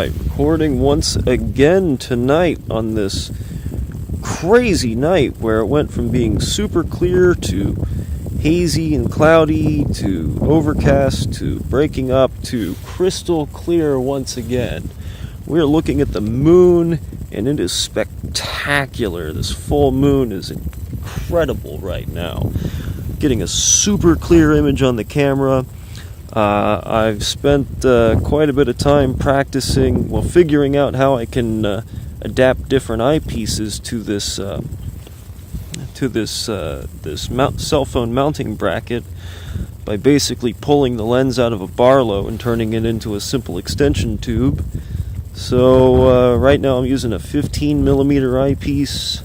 Alright, recording once again tonight on this crazy night where it went from being super clear to hazy and cloudy to overcast to breaking up to crystal clear once again. We're looking at the moon and it is spectacular. This full moon is incredible right now. Getting a super clear image on the camera. I've spent quite a bit of time practicing, figuring out how I can adapt different eyepieces to this cell phone mounting bracket by basically pulling the lens out of a Barlow and turning it into a simple extension tube. So right now I'm using a 15mm eyepiece.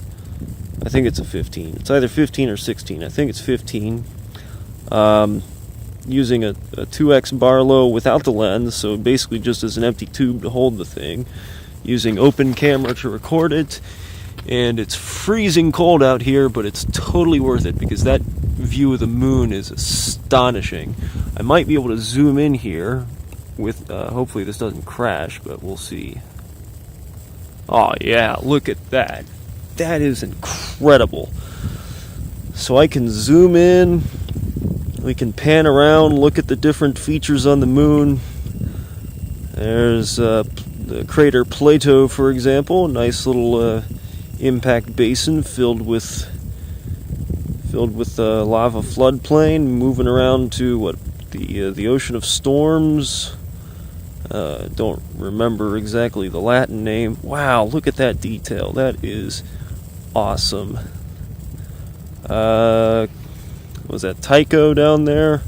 I think it's a 15. It's either 15 or 16. I think it's 15. Using a 2x Barlow without the lens, so basically just as an empty tube to hold the thing, using open camera to record it, and it's freezing cold out here, but it's totally worth it because that view of the moon is astonishing. I might be able to zoom in here with, hopefully this doesn't crash, but we'll see. Oh yeah, look at that. That is incredible. So I can zoom in. We can pan around, look at the different features on the moon. There's the crater Plato, for example, a nice little impact basin filled with lava floodplain, moving around to the Ocean of Storms. Don't remember exactly the Latin name. Wow, look at that detail. That is awesome. Was that Tycho down there?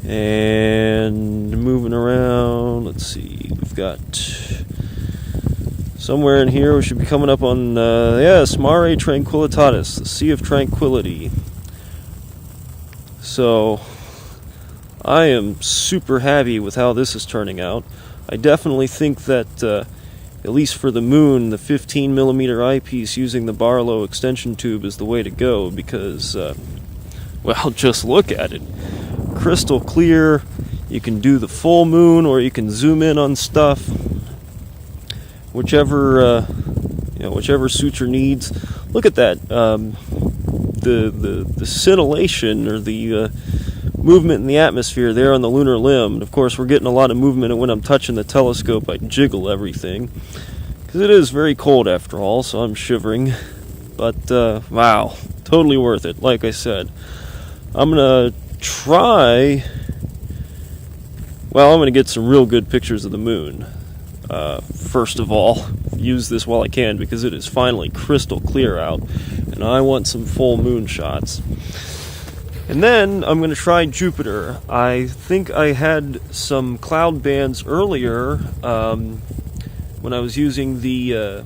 And moving around, let's see, we've got somewhere in here we should be coming up on yes, Mare Tranquillitatis, the Sea of Tranquility. So I am super happy with how this is turning out. I definitely think that at least for the moon, the 15mm eyepiece using the Barlow extension tube is the way to go because well, just look at it. Crystal clear. You can do the full moon or you can zoom in on stuff. Whichever suits your needs. Look at that. The scintillation or the movement in the atmosphere there on the lunar limb. And of course, we're getting a lot of movement, and when I'm touching the telescope, I jiggle everything. Because it is very cold after all, so I'm shivering. But, wow. Totally worth it, like I said. I'm going to try... Well, I'm going to get some real good pictures of the moon. First of all, use this while I can because it is finally crystal clear out. And I want some full moon shots. And then I'm going to try Jupiter. I think I had some cloud bands earlier when I was using the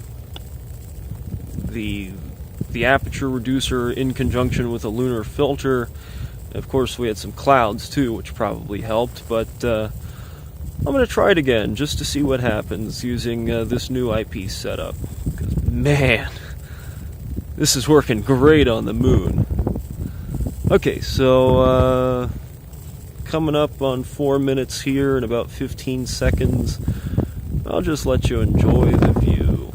aperture reducer in conjunction with a lunar filter. Of course, we had some clouds too, which probably helped, but I'm going to try it again just to see what happens using this new eyepiece setup. Because, man, this is working great on the moon. Okay, so coming up on 4 minutes here in about 15 seconds. I'll just let you enjoy the view.